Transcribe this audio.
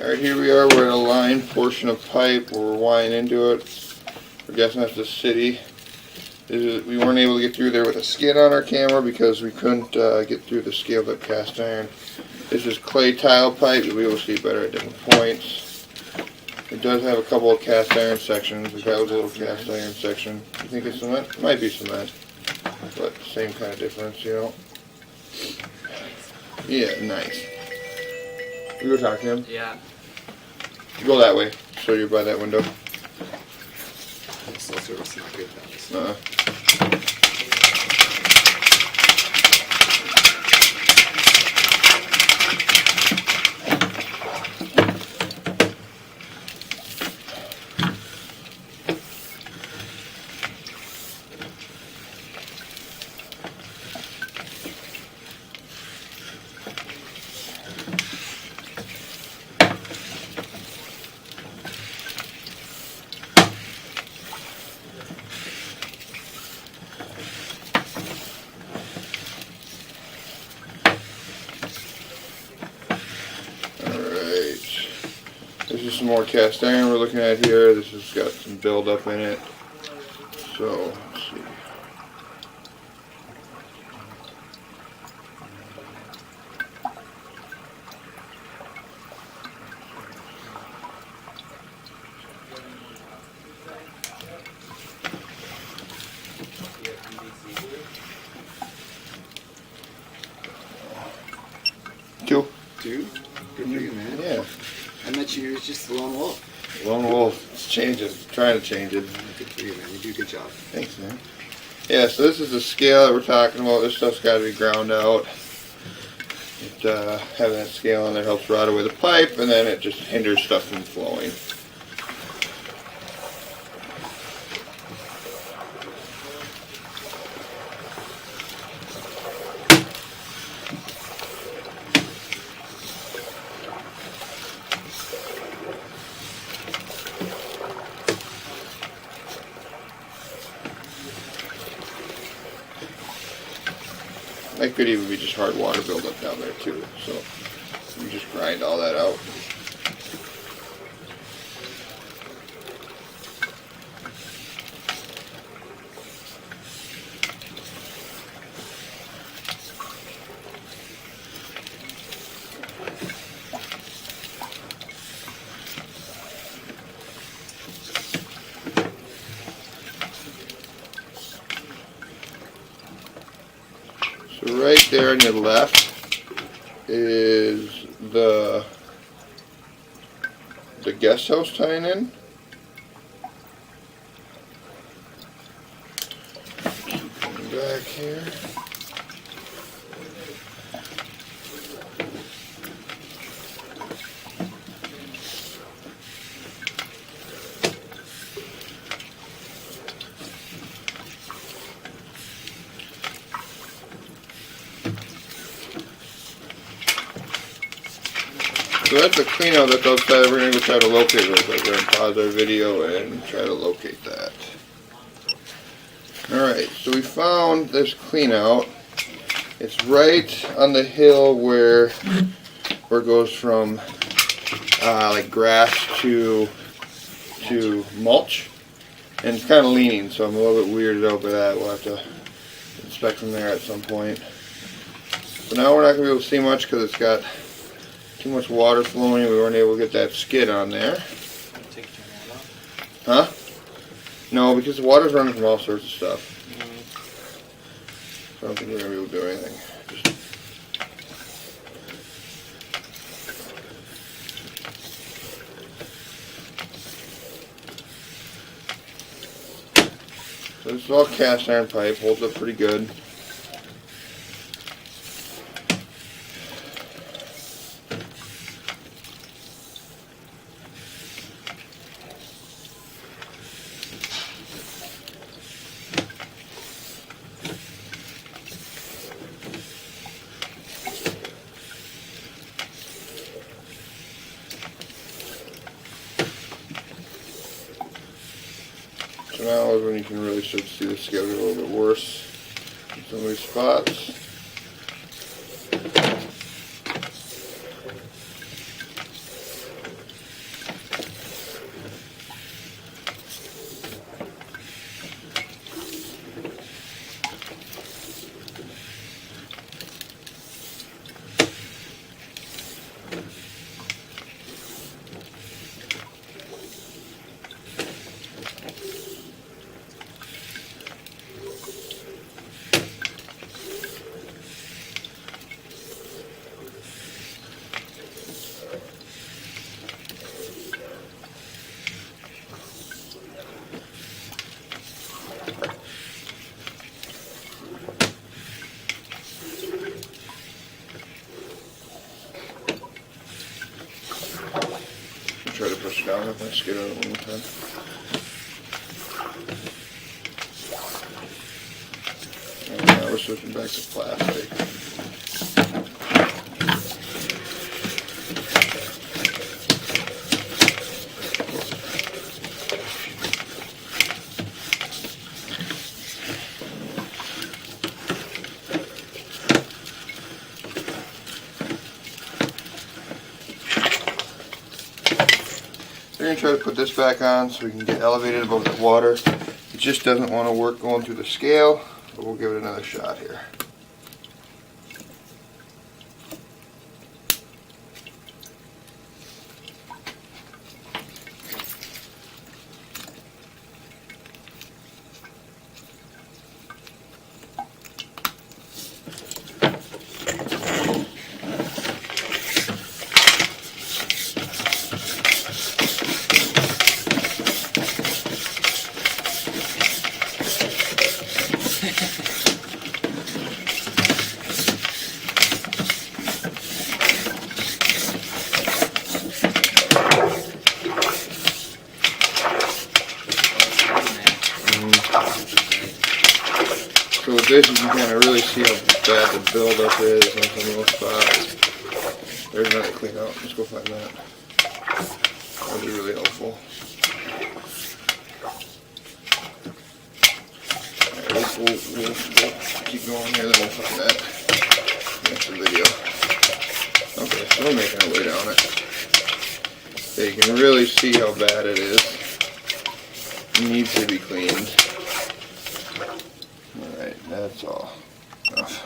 Alright, here we are. We're at a line portion of pipe where we're winding into it. We're guessing that's the city. We weren't able to get through there with a skid on our camera because we couldn't get through the scaled up cast iron. This is clay tile pipe. You'll be able to see better at different points. It does have a couple of cast iron sections. That was a little cast iron section. You think it's cement? It might be cement, but same kind of difference, you know. Yeah, nice. You go talk to him? Yeah. Go that way, so you're by that window. Cell service not good now. This is some more cast iron we're looking at here. This has got some buildup in it. So, let's see. Two. Good for you, man. Yeah. I met you as just a lone wolf. Lone wolf. It's changing. Trying to change it. Good for you, man. You do a good job. Thanks, man. Yeah, so this is the scale that we're talking about. This stuff's got to be ground out. Having that scale on there helps rot away the pipe, and then it just hinders stuff from flowing. That could even be just hard water buildup down there too, so you just grind all that out. So right there on your left is the guest house tying in. Keep coming back here. So that's the clean out that's outside. We're going to go try to locate it real quick. We're going to pause our video and try to locate that. Alright, so we found this clean out. It's right on the hill where it goes from like grass to mulch. And it's kind of leaning, so I'm a little bit weirded out by that. We'll have to inspect from there at some point. So now we're not going to be able to see much because it's got too much water flowing. We weren't able to get that skid on there. Huh? No, because the water's running from all sorts of stuff. So I don't think we're going to be able to do anything. So this is all cast iron pipe, holds up pretty good. So now is when you can really start to see the scale get a little bit worse in some of these spots. push it down with my skid on it one more time. And now we're switching back to plastic. We're going to try to put this back on so we can get elevated above the water. It just doesn't want to work going through the scale, but we'll give it another shot here. So with this, you can kind of really see how bad the buildup is on some of those spots. There's another clean out. Let's go find that. That'll be really helpful. Alright, we'll keep going here, then we'll find that next video. Okay, so we're making our way down it. So you can really see how bad it is. It needs to be cleaned. Alright, that's all enough.